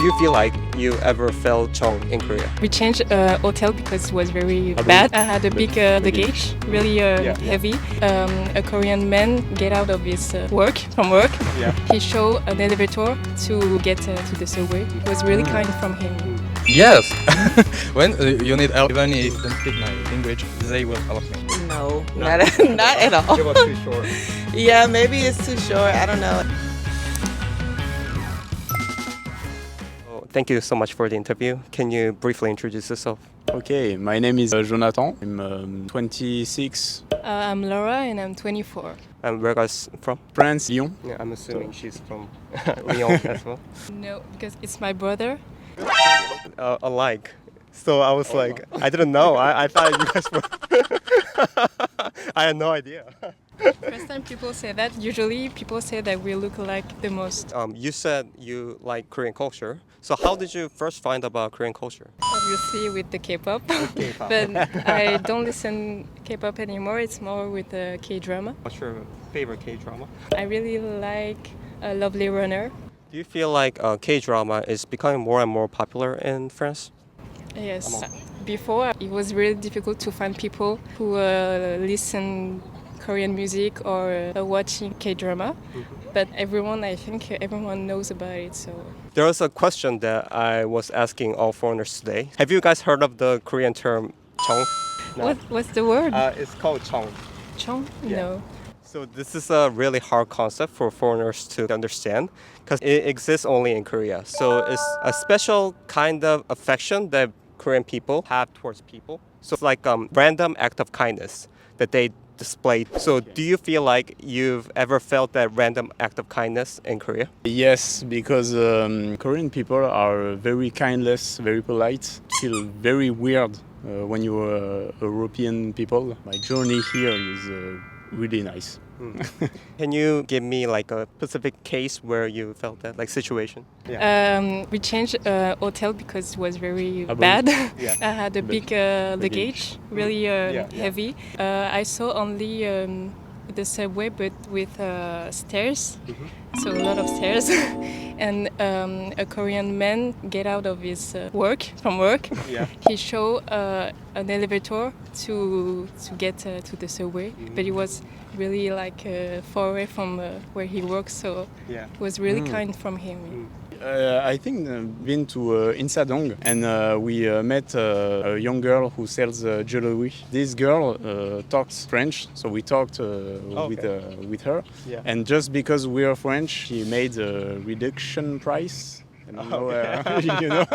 Do you feel like you ever felt Chong in Korea? We changed hotel because it was very bad. I had a big luggage, really heavy. A Korean man get out of his work. Yeah. He showed an elevator to get to the subway. It was really kind from him. Yes. When you need help, even if you don't speak my language, they will help me. No, not at all. It was too short. Yeah, maybe it's too short. I don't know. Thank you so much for the interview. Can you briefly introduce yourself? Okay, my name is Jonathan. I'm 26. I'm Laura and I'm 24. And where are you guys from? France, Lyon. Yeah, I'm assuming she's from Lyon as well. No, because it's my brother. Alike. So I was like, I didn't know. I thought you guys were. I had no idea. First time people say that, usually people say that we look alike the most. You said you like Korean culture. So how did you first find about Korean culture? Obviously with the K-pop. K-pop. But I don't listen K-pop anymore. It's more with the K-drama. What's your favorite K-drama? I really like Lovely Runner. Do you feel like K-drama is becoming more and more popular in France? Yes. Before, it was really difficult to find people who listen Korean music or watching K-drama. But I think everyone knows about it. So There was a question that I was asking all foreigners today. Have you guys heard of the Korean term Chong? No. what's the word? It's called Chong. Chong? yeah. No. So this is a really hard concept for foreigners to understand because it exists only in Korea. So it's a special kind of affection that Korean people have towards people. So it's like a random act of kindness that they display. So do you feel like you've ever felt that random act of kindness in Korea? Yes, because Korean people are very kindless, very polite. Feel very weird when you're European people. My journey here is really nice. Can you give me like a specific case where you felt that, like situation? We changed hotel because it was very bon? bad. Yeah. I had a big luggage, really heavy. I saw only the subway, but with stairs, so a lot of stairs. And a Korean man get out of his work. Yeah. He showed an elevator to get to the subway, but it was really like far away from where he works, so Yeah. it was really kind from him. I think been to Insadong and we met a young girl who sells jewelry. This girl talks French, so we talked with her. Yeah. And just because we are French, she made a reduction price. I don't know, you know.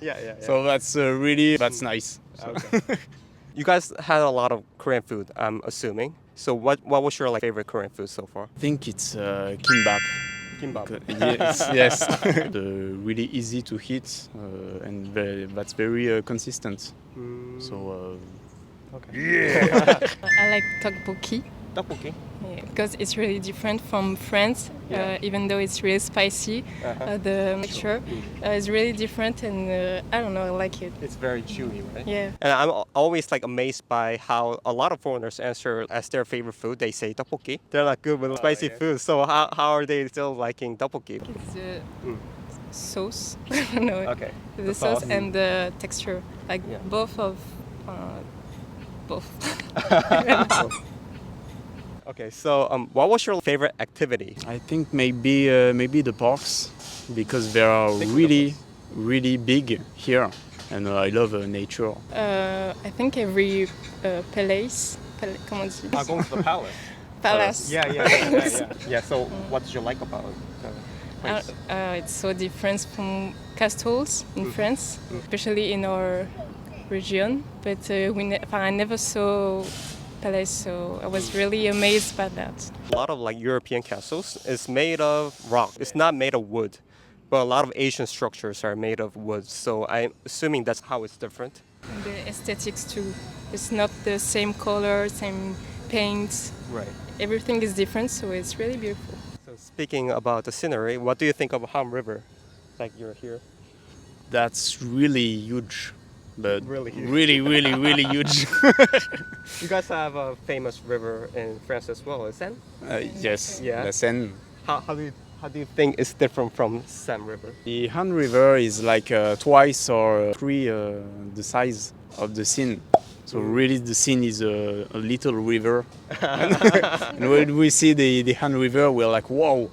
Yeah. So that's nice. So. Okay. You guys had a lot of Korean food, I'm assuming. So what was your favorite Korean food so far? I think it's kimbap. Kimbap. Yes. Really easy to eat and that's very consistent. So. Okay. I like tteokbokki. Tteokbokki. Yeah, because it's really different from France, even though it's really spicy. The texture is really different, and I don't know, I like it. It's very chewy, right? Yeah. And I'm always amazed by how a lot of foreigners answer as their favorite food. They say tteokbokki. They're not good with spicy food. So how are they still liking tteokbokki? It's the sauce. I don't know. Okay. The sauce and the texture, Yeah. both. Okay, so what was your favorite activity? I think maybe the parks because they are really big here, and I love nature. I think every comment on dit? Going to the palace. Palace. Yeah. So what did you like about the place? It's so different from castles in France, especially in our region. But I never saw palace, so I was really amazed by that. A lot of European castles is made of rock. It's not made of wood, but a lot of Asian structures are made of wood. So I'm assuming that's how it's different. And the aesthetics too. It's not the same color, same paint. Right. Everything is different, so it's really beautiful. So speaking about the scenery, what do you think of Ham River? You're here. That's really huge, but Really huge. really huge. You guys have a famous river in France as well, is Seine? Yes, Yeah. the Seine. How do How do you think it's different from Sam River? The Han River is like twice or three the size of the Seine. So really the Seine is a little river. And when we see the Han River, we're like, whoa,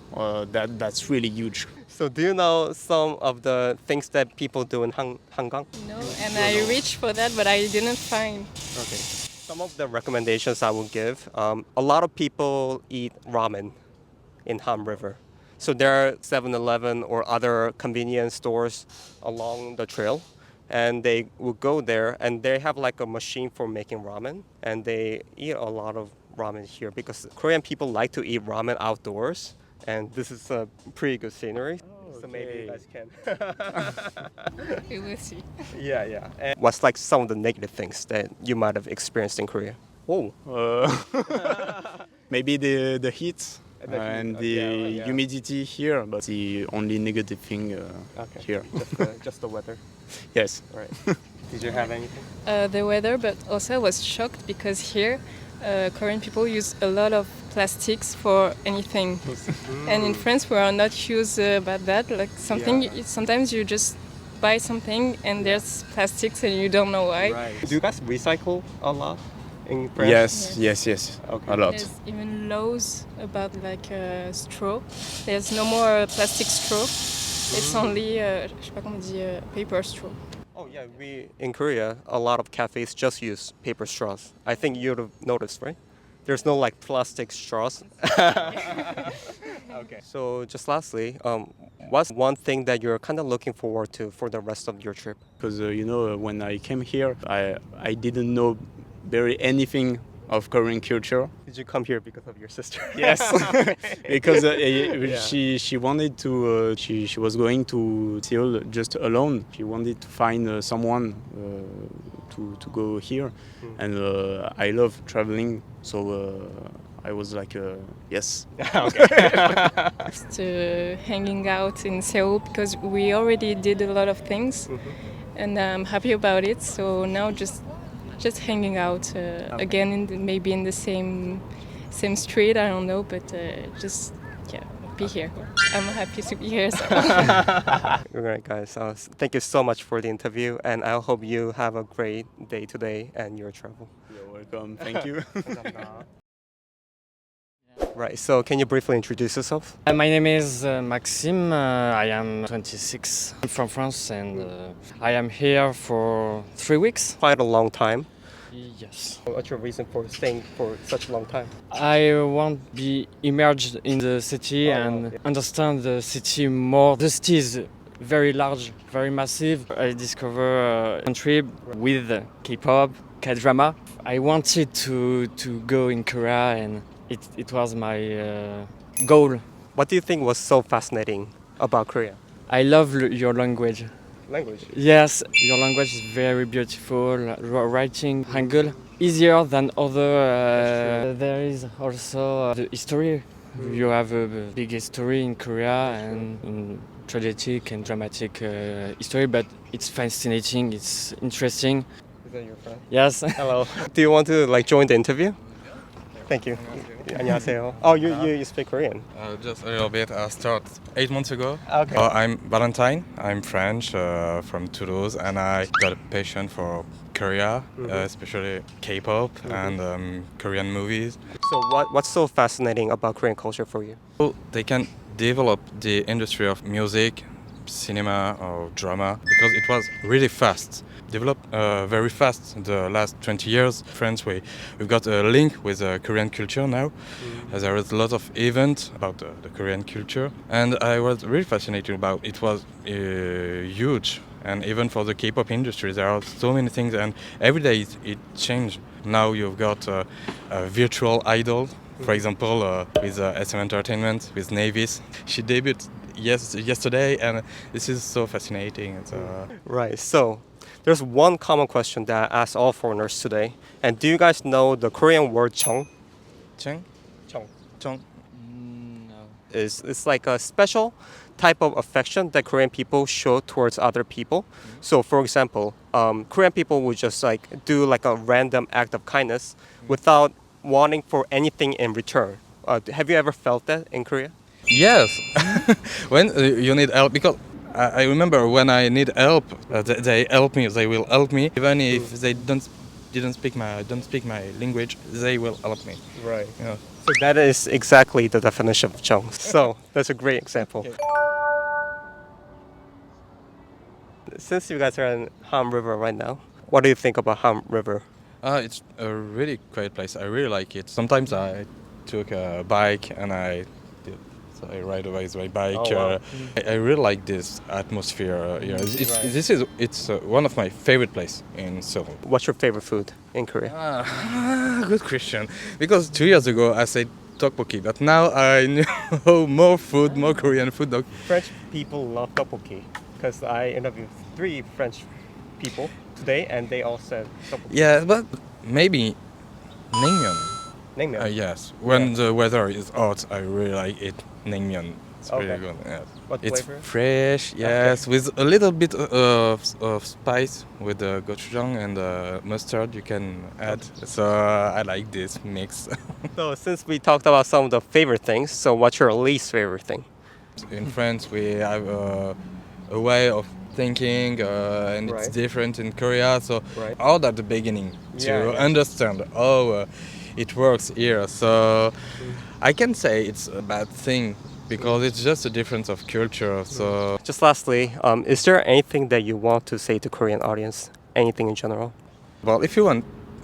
that's really huge. So do you know some of the things that people do in Hangang? No, and I reached for that, but I didn't find. Okay. Some of the recommendations I will give. A lot of people eat ramen in Han River. So there are 7-Eleven or other convenience stores along the trail. And they will go there and they have like a machine for making ramen. And they eat a lot of ramen here because Korean people like to eat ramen outdoors. And this is a pretty good scenery. So maybe you guys can. We will see. Yeah. And what's like some of the negative things that you might have experienced in Korea? Whoa. Maybe the heat and the yeah. humidity here, but the only negative thing here. Just the weather. Yes. Right. Did you have anything? The weather, but also I was shocked because here Korean people use a lot of plastics for anything. And in France we are not used about that. Like sometimes you just buy something and there's plastics and you don't know why. Right. Do you guys recycle a lot in France? Yes. Okay. A lot. There's even laws about like straw. There's no more plastic straw. It's only je sais pas comment on dit, paper straw. Oh yeah, we in Korea a lot of cafes just use paper straws. I think you'd have noticed, right? There's no like plastic straws. Okay. So just lastly, what's one thing that you're kind of looking forward to for the rest of your trip? Because when I came here, I didn't know barely anything of Korean culture. Did you come here because of your sister? Yes, because she wanted to. She was going to Seoul just alone. She wanted to find someone to go here, and I love traveling, so I was like, yes. Just hanging out in Seoul because we already did a lot of things, and I'm happy about it. So now just hanging out again, maybe in the same street. I don't know, but just be here. I'm happy to be here. So. All right, guys. Thank you so much for the interview, and I hope you have a great day today and your travel. You're welcome. Thank you. Right. So, can you briefly introduce yourself? My name is Maxime. I am 26. I'm from France and I am here for 3 weeks. Quite a long time. Yes. What's your reason for staying for such a long time? I want to be immersed in the city and understand the city more. The city is very large, very massive. I discover a country with K-pop, K-drama. I wanted to go in Korea and it was my goal. What do you think was so fascinating about Korea? I love your language. Language. Yes, your language is very beautiful. Writing Hangul easier than other. There is also the history. You have a big history in Korea and in tragic and dramatic history, but it's fascinating. It's interesting. Is that your friend? Yes. Hello. Do you want to join the interview? Thank you. 안녕하세요. Oh, you speak Korean? Just a little bit. I started 8 months ago. Okay. I'm Valentine. I'm French, from Toulouse, and I got a passion for Korea, especially K-pop and Korean movies. So what's so fascinating about Korean culture for you? So they can develop the industry of music, cinema or drama because it was really fast. Developed very fast in the last 20 years. France, we've got a link with Korean culture now. There is a lot of events about the Korean culture, and I was really fascinated about it. Was huge, and even for the K-pop industry, there are so many things, and every day it changed. Now you've got a virtual idol, for example, with SM Entertainment, with Navis. She debuted yesterday, and this is so fascinating. Right. So there's one common question that I ask all foreigners today. And do you guys know the Korean word 정? Cheng? 정. Chong? No. It's like a special type of affection that Korean people show towards other people. So for example, Korean people would just do a random act of kindness without wanting for anything in return. Have you ever felt that in Korea? Yes, when you need help, because I remember when I need help, they help me. They will help me, even if they don't speak my language. They will help me. Right. Yeah. So that is exactly the definition of chong. So that's a great example. Since you guys are in Ham River right now, what do you think about Ham River? It's a really great place. I really like it. Sometimes I took a bike and I ride away with my bike. Oh, wow. I really like this atmosphere here. It's one of my favorite places in Seoul. What's your favorite food in Korea? Good question. Because 2 years ago I said tteokbokki, but now I know more food, more Korean food. French people love tteokbokki because I interviewed 3 French people today and they all said tteokbokki. Yeah, but maybe naengmyeon. Naengmyeon. Yes, when the weather is hot, I really like it. Naengmyeon. It's really Okay. good. Yes. What It's flavor? fresh, yes, with a little bit of spice with the gochujang and mustard you can add. So I like this mix. So since we talked about some of the favorite things, so what's your least favorite thing? In France, we have a way of thinking, and it's Right. different in Korea. So Right. all at the beginning to Yeah. understand how it works here. So I can say it's a bad thing because it's just a difference of culture. So Just lastly, is there anything that you want to say to Korean audience? Anything in general? well, if you want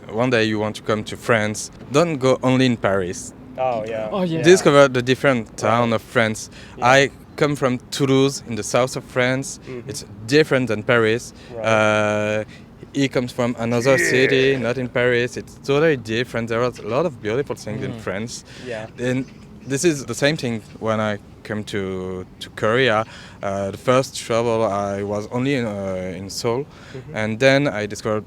one day you want to come to France, don't go only in Paris. Oh yeah. Oh, yeah. Discover the different town of France. Yeah. I come from Toulouse in the south of France. It's different than Paris. Right. He comes from another city, not in Paris. It's totally different. There are a lot of beautiful things in France. Yeah. And this is the same thing when I came to Korea. The first travel I was only in Seoul, and then I discovered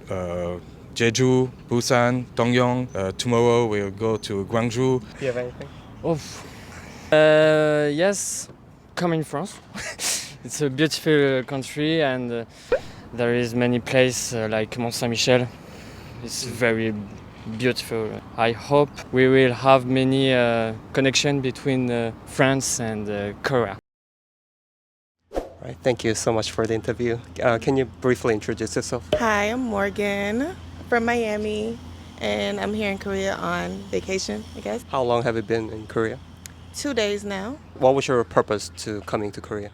Jeju, Busan, Dongyong. Tomorrow we'll go to Gwangju. Do you have anything? Yes, coming France. It's a beautiful country and there is many places like Mont Saint-Michel. It's very beautiful. I hope we will have many connection between France and Korea. Right. Thank you so much for the interview. Can you briefly introduce yourself? Hi, I'm Morgan from Miami, and I'm here in Korea on vacation, I guess. How long have you been in Korea? 2 days now. What was your purpose to coming to Korea?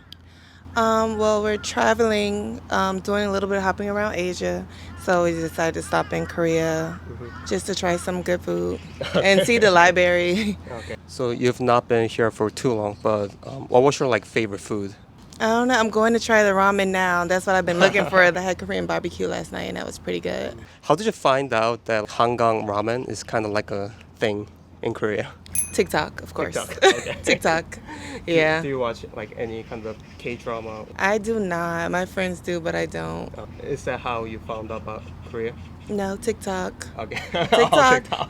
Well, we're traveling, doing a little bit of hopping around Asia. So we decided to stop in Korea just to try some good food and see the library. Okay. So you've not been here for too long, but what was your favorite food? I don't know. I'm going to try the ramen now. That's what I've been looking for. I had Korean barbecue last night, and that was pretty good. How did you find out that Hangang ramen is kind of like a thing in Korea? TikTok, of course. TikTok, okay. TikTok. Yeah. Do you watch any kind of K-drama? I do not. My friends do, but I don't. Is that how you found out about Korea? No, TikTok. Okay.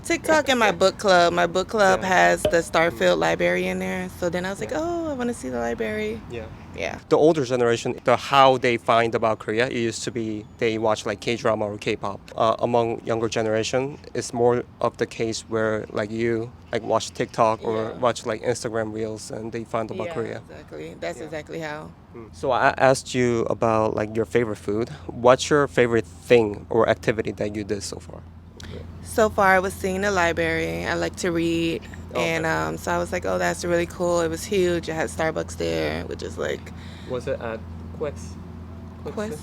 TikTok and my book club. My book club Yeah. has the Starfield library in there. So then I was like, oh, I want to see the library. Yeah. Yeah. The older generation, how they find about Korea, it used to be they watch K-drama or K-pop. Among younger generation, it's more of the case where you watch TikTok or Yeah. watch Instagram reels and they find about Korea. Exactly. That's exactly how. So I asked you about your favorite food. What's your favorite thing or activity that you did so far? So far, I was seeing the library. I like to read. Okay. And so I was like, oh, that's really cool. It was huge. It had Starbucks there, which is Was it at Quix? Quix?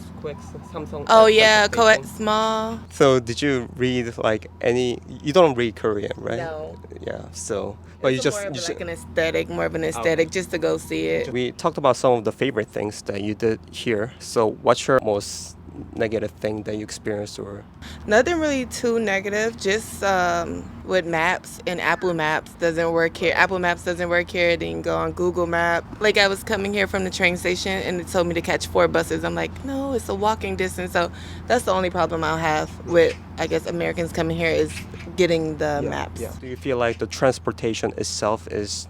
Samsung. oh, yeah, co-ed small. So did you read any? You don't read Korean, right? No. Yeah. So, but you It's just, more of you like an aesthetic, more of an aesthetic, just to go see it. We talked about some of the favorite things that you did here. So what's your most negative thing that you experienced or? Nothing really too negative, just with maps and Apple Maps doesn't work here. Apple Maps doesn't work here, then you can go on Google Map. I was coming here from the train station and it told me to catch 4 buses. I'm like, no, it's a walking distance. So that's the only problem I'll have with, I guess, Americans coming here is getting the maps. Yeah. Do you feel like the transportation itself is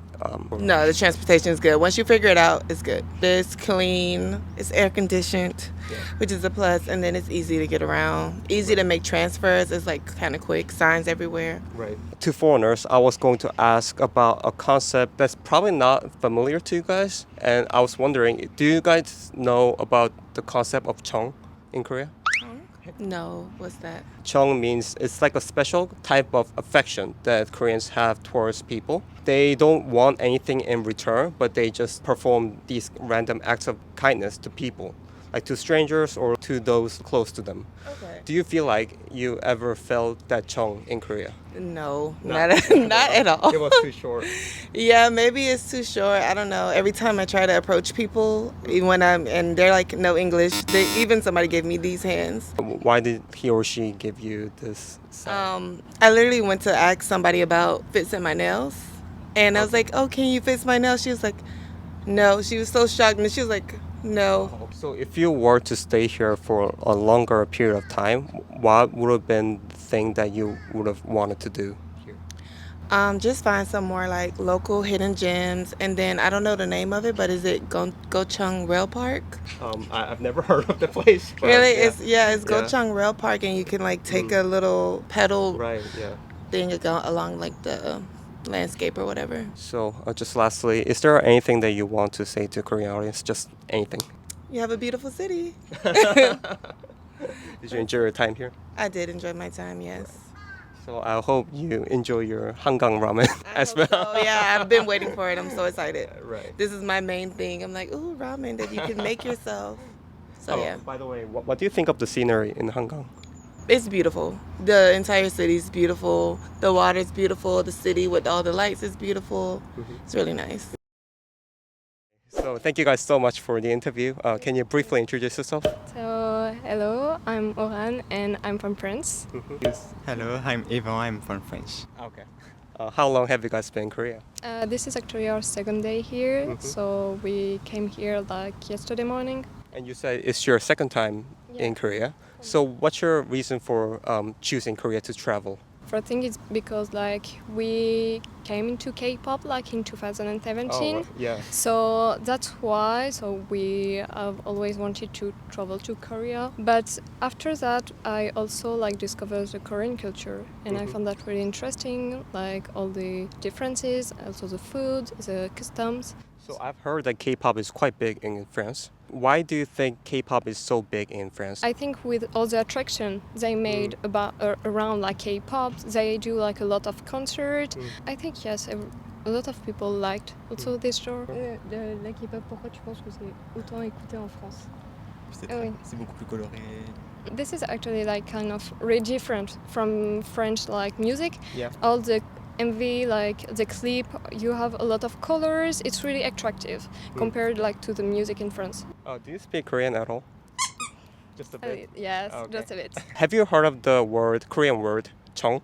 No, the transportation is good. Once you figure it out, it's good. It's clean, it's air conditioned, which is a plus, and then it's easy to get around, easy to make transfers. It's like kind of quick, signs everywhere. Right. To foreigners, I was going to ask about a concept that's probably not familiar to you guys, and I was wondering, do you guys know about the concept of Cheong in Korea? No, what's that? Cheong means it's like a special type of affection that Koreans have towards people. They don't want anything in return, but they just perform these random acts of kindness to people, like to strangers or to those close to them. Okay. Do you feel like you ever felt that Cheong in Korea? No, not at all. It was too short. Yeah, maybe it's too short. I don't know. Every time I try to approach people, even when and they're like no English. Even somebody gave me these hands. Why did he or she give you this sign? I literally went to ask somebody about fixing my nails, and I was like, "Oh, can you fix my nails?" She was like, "No." She was so shocked, and she was like, "No." So if you were to stay here for a longer period of time, what would have been the thing that you would have wanted to do here? Just find some more like local hidden gems, and then I don't know the name of it, but is it Gochung Rail Park? I've never heard of the place. but Really? yeah. It's Yeah. Gochung Rail Park, and you can like take a little pedal Right, yeah. thing along like the landscape or whatever. So just lastly, is there anything that you want to say to Korean audience? Just anything. You have a beautiful city. Did you enjoy your time here? I did enjoy my time, yes. So I hope you enjoy your Hangang ramen as well. Oh yeah, I've been waiting for it. I'm so excited. Right. This is my main thing. I'm like, ooh, ramen that you can make yourself. So yeah, By the way, what do you think of the scenery in Hangang? it's beautiful. The entire city is beautiful. The water's beautiful. The city with all the lights is beautiful. It's really nice. So thank you guys so much for the interview. Can you briefly introduce yourself? So, hello, I'm Oran and I'm from France. Hello, I'm Evan, I'm from French. Okay. How long have you guys been in Korea? This is actually our second day here, so we came here like yesterday morning. And you said it's your second time in Korea. So what's your reason for choosing Korea to travel? I think it's because like we came into K-pop like in 2017. Yeah. So that's why. So we have always wanted to travel to Korea. But after that, I also like discovered the Korean culture, and I found that really interesting. Like all the differences, also the food, the customs. So I've heard that K-pop is quite big in France. Why do you think K-pop is so big in France? I think with all the attraction they made about around like K-pop, they do like a lot of concert. I think yes, a lot of people liked also this genre. La K-pop, pourquoi tu penses que c'est autant écouté en France? C'est beaucoup plus coloré. This is actually like kind of really different from French like music. Yeah. All the MV, like the clip, you have a lot of colors. It's really attractive compared like to the music in France. Do you speak Korean at all? Just a bit. Yes, Okay. just a bit. Have you heard of the Korean word Cheong?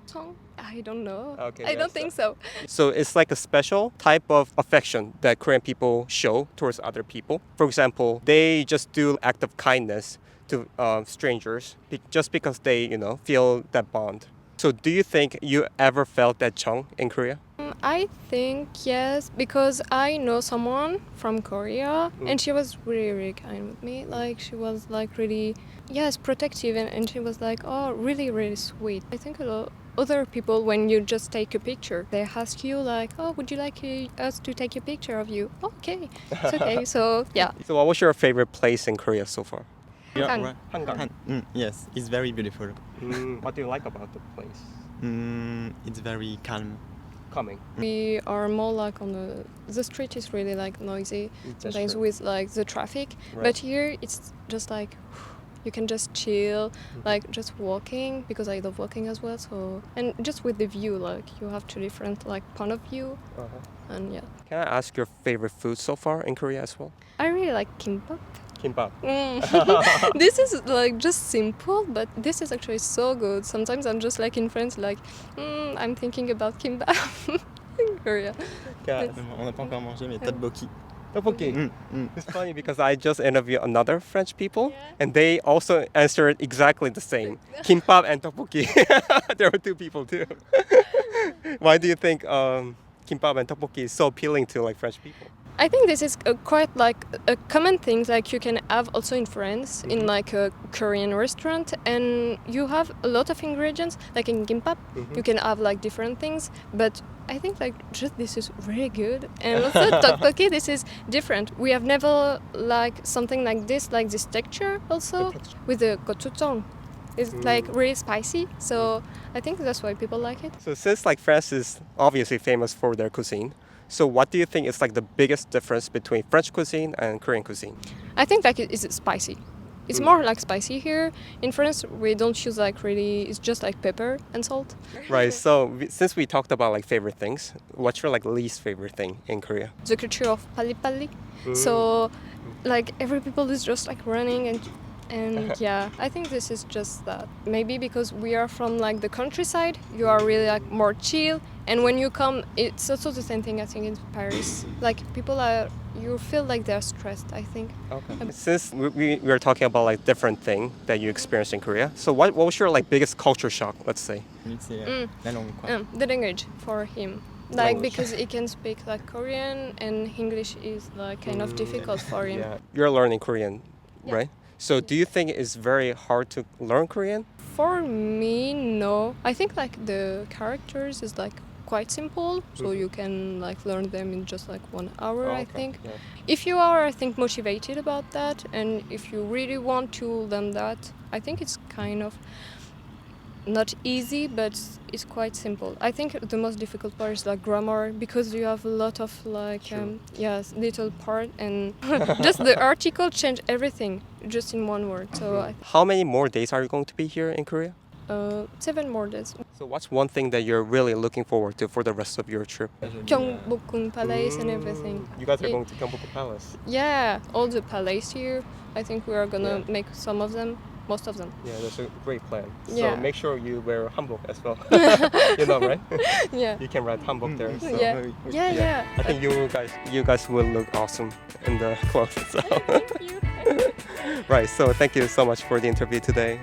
Song? I don't know. Okay, I don't yes, think so. So it's like a special type of affection that Korean people show towards other people. For example, they just do act of kindness to strangers just because they, feel that bond. So do you think you ever felt that Cheong in Korea? I think yes, because I know someone from Korea and she was really, really kind with me. Like she was like really, yes, protective, and she was like, oh, really, really sweet. I think a lot other people, when you just take a picture, they ask you like, oh, would you like us to take a picture of you? Okay, it's okay. So yeah. So what was your favorite place in Korea so far? Hangang. Hangang. Yes, it's very beautiful. What do you like about the place? It's very calm. Coming. We are more like on the street is really like noisy sometimes true. with like the traffic, Right. but here it's just like you can just chill, like just walking, because I love walking as well. So and just with the view, like you have two different like point of view, and yeah, Can I ask your favorite food so far in Korea as well? I really like kimbap. Kimbap. This is like just simple, but this is actually so good. Sometimes I'm just like in France, like I'm thinking about kimbap in Korea. On n'a pas encore mangé, mais tteokbokki. Tteokbokki. It's funny because I just interviewed another French people and they also answered exactly the same. Kimbap and tteokbokki. There were two people too. Why do you think kimbap and tteokbokki is so appealing to like French people? I think this is quite like a common thing like you can have also in France in like a Korean restaurant, and you have a lot of ingredients like in kimbap you can have like different things, but I think like just this is really good. And also tteokbokki, this is different. We have never like something like this texture also with the gochujang. It's like really spicy, so I think that's why people like it. So since like France is obviously famous for their cuisine, so what do you think is like the biggest difference between French cuisine and Korean cuisine? I think like it is spicy. It's more like spicy here. In France, we don't use like really. It's just like pepper and salt. Right. So since we talked about like favorite things, what's your like least favorite thing in Korea? The culture of pali. So, like every people is just like running and yeah, I think this is just that. Maybe because we are from like the countryside, you are really like more chill. And when you come, it's also the same thing I think in Paris. Like people are, you feel like they're stressed, I think. Okay. Since we were talking about like different thing that you experienced in Korea, so what was your like biggest culture shock, let's say? C'est la langue, quoi. The language for him. Like because he can speak like Korean and English is like kind of difficult for him. Yeah. You're learning Korean, right? So do you think it's very hard to learn Korean? For me, no. I think like the characters is like quite simple, so you can like learn them in just like 1 hour, I think. Yeah. If you are, I think, motivated about that, and if you really want to learn that, I think it's kind of not easy, but it's quite simple. I think the most difficult part is like grammar, because you have a lot of like little part, and just the article change everything just in one word. So How many more days are you going to be here in Korea? 7 more days. So what's one thing that you're really looking forward to for the rest of your trip? Gyeongbokgung Palace and everything. You guys are going to Gyeongbokgung Palace. Yeah, all the palace here. I think we are gonna make some of them, most of them. Yeah, that's a great plan. Yeah. So make sure you wear hanbok as well. You know, right? Yeah. You can ride hanbok there. So. Yeah. I think you guys will look awesome in the clothes. So. Thank you. Right. So thank you so much for the interview today.